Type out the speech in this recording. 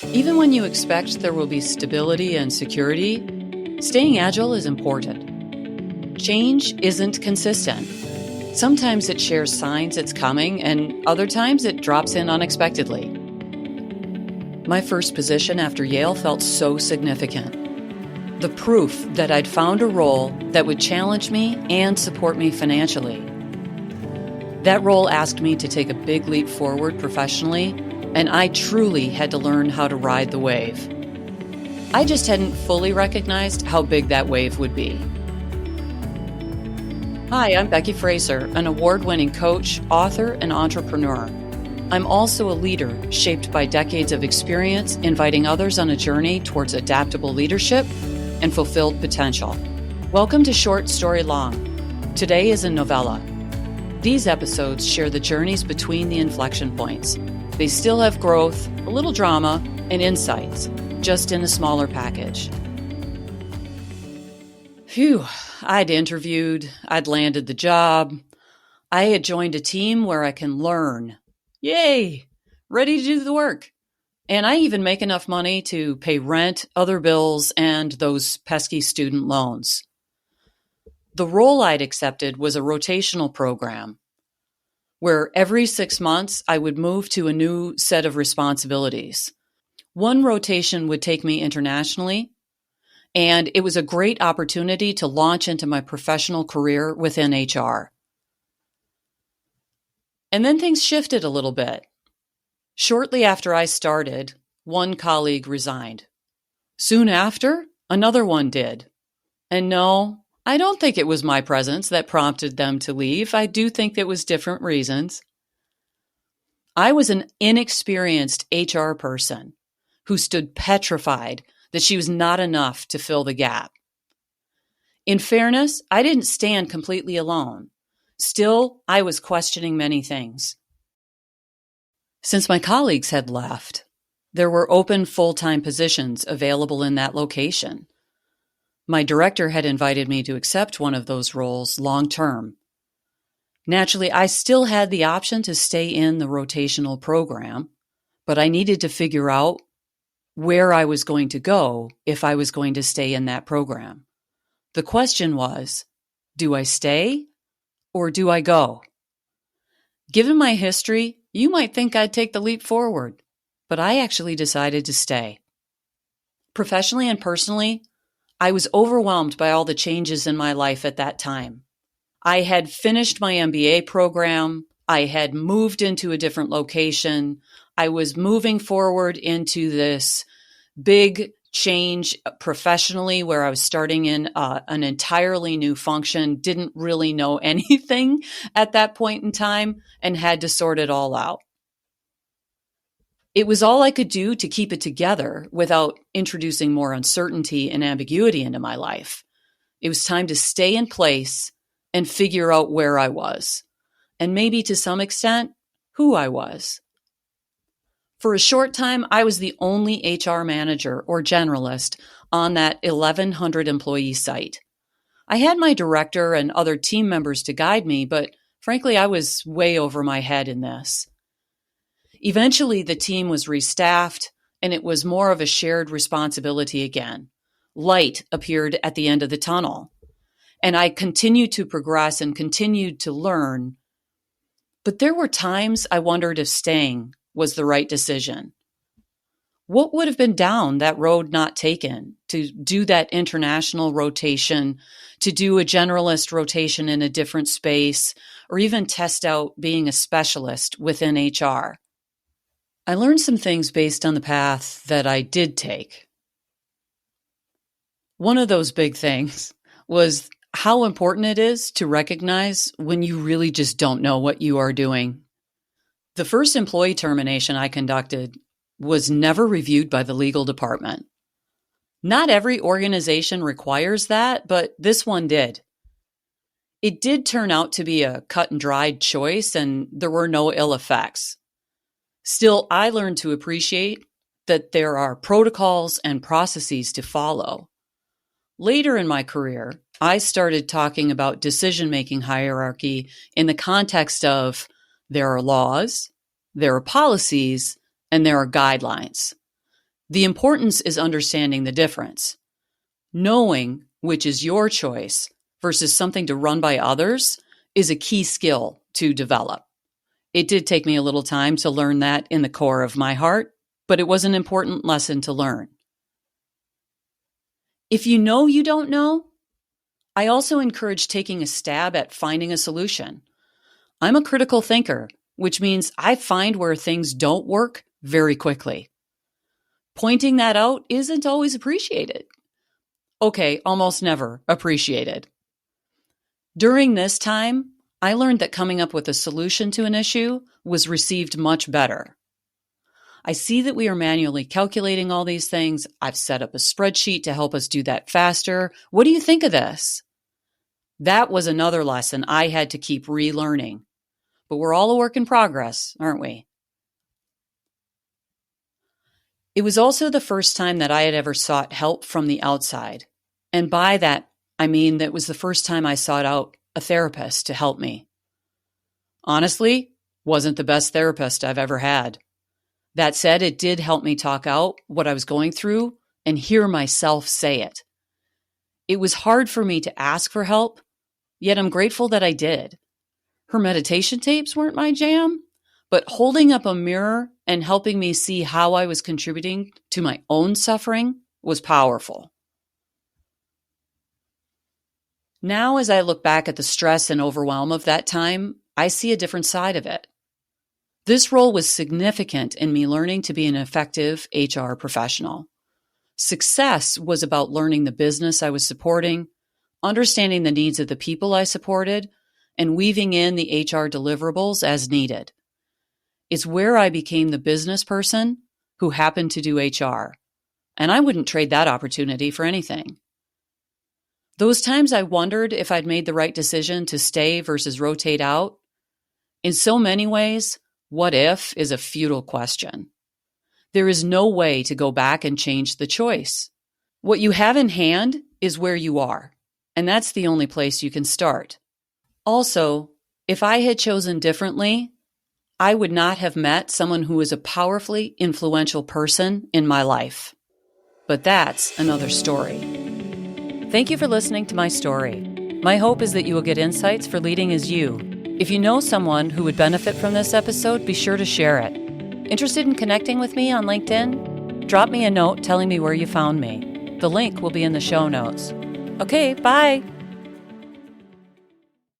Even when you expect there will be stability and security, staying agile is important. Change isn't consistent. Sometimes it shares signs it's coming, and other times it drops in unexpectedly. My first position after Yale felt so significant. The proof that I'd found a role that would challenge me and support me financially. That role asked me to take a big leap forward professionally, and I truly had to learn how to ride the wave. I just hadn't fully recognized how big that wave would be. Hi, I'm Beki Fraser, an award-winning coach, author, and entrepreneur. I'm also a leader shaped by decades of experience, inviting others on a journey towards adaptable leadership and fulfilled potential. Welcome to Short Story Long. Today is a novella. These episodes share the journeys between the inflection points. They still have growth, a little drama, and insights, just in a smaller package. Phew, I'd interviewed, I'd landed the job. I had joined a team where I can learn. Yay! Ready to do the work. And I even make enough money to pay rent, other bills, and those pesky student loans. The role I'd accepted was a rotational program, where every 6 months I would move to a new set of responsibilities. One rotation would take me internationally, and it was a great opportunity to launch into my professional career within HR. And then things shifted a little bit. Shortly after I started, one colleague resigned. Soon after, another one did. And no, I don't think it was my presence that prompted them to leave. I do think it was different reasons. I was an inexperienced HR person who stood petrified that she was not enough to fill the gap. In fairness, I didn't stand completely alone. Still, I was questioning many things. Since my colleagues had left, there were open full-time positions available in that location. My director had invited me to accept one of those roles long-term. Naturally, I still had the option to stay in the rotational program, but I needed to figure out where I was going to go if I was going to stay in that program. The question was, do I stay or do I go? Given my history, you might think I'd take the leap forward, but I actually decided to stay. Professionally and personally, I was overwhelmed by all the changes in my life at that time. I had finished my MBA program. I had moved into a different location. I was moving forward into this big change professionally where I was starting in an entirely new function, didn't really know anything at that point in time, and had to sort it all out. It was all I could do to keep it together without introducing more uncertainty and ambiguity into my life. It was time to stay in place and figure out where I was, and maybe to some extent, who I was. For a short time, I was the only HR manager or generalist on that 1,100 employee site. I had my director and other team members to guide me, but frankly, I was way over my head in this. Eventually, the team was restaffed, and it was more of a shared responsibility again. Light appeared at the end of the tunnel, and I continued to progress and continued to learn. But there were times I wondered if staying was the right decision. What would have been down that road not taken to do that international rotation, to do a generalist rotation in a different space, or even test out being a specialist within HR? I learned some things based on the path that I did take. One of those big things was how important it is to recognize when you really just don't know what you are doing. The first employee termination I conducted was never reviewed by the legal department. Not every organization requires that, but this one did. It did turn out to be a cut and dried choice, and there were no ill effects. Still, I learned to appreciate that there are protocols and processes to follow. Later in my career, I started talking about decision-making hierarchy in the context of there are laws, there are policies, and there are guidelines. The importance is understanding the difference. Knowing which is your choice versus something to run by others is a key skill to develop. It did take me a little time to learn that in the core of my heart, but it was an important lesson to learn. If you know you don't know, I also encourage taking a stab at finding a solution. I'm a critical thinker, which means I find where things don't work very quickly. Pointing that out isn't always appreciated. Okay, almost never appreciated. During this time, I learned that coming up with a solution to an issue was received much better. I see that we are manually calculating all these things. I've set up a spreadsheet to help us do that faster. What do you think of this? That was another lesson I had to keep relearning. But we're all a work in progress, aren't we? It was also the first time that I had ever sought help from the outside. And by that, I mean that was the first time I sought out a therapist to help me. Honestly, wasn't the best therapist I've ever had. That said, it did help me talk out what I was going through and hear myself say it. It was hard for me to ask for help, yet I'm grateful that I did. Her meditation tapes weren't my jam, but holding up a mirror and helping me see how I was contributing to my own suffering was powerful. Now, as I look back at the stress and overwhelm of that time, I see a different side of it. This role was significant in me learning to be an effective HR professional. Success was about learning the business I was supporting, understanding the needs of the people I supported, and weaving in the HR deliverables as needed. It's where I became the business person who happened to do HR, and I wouldn't trade that opportunity for anything. Those times I wondered if I'd made the right decision to stay versus rotate out. In so many ways, what if is a futile question. There is no way to go back and change the choice. What you have in hand is where you are, and that's the only place you can start. Also, if I had chosen differently, I would not have met someone who is a powerfully influential person in my life. But that's another story. Thank you for listening to my story. My hope is that you will get insights for leading as you. If you know someone who would benefit from this episode, be sure to share it. Interested in connecting with me on LinkedIn? Drop me a note telling me where you found me. The link will be in the show notes. Okay, bye.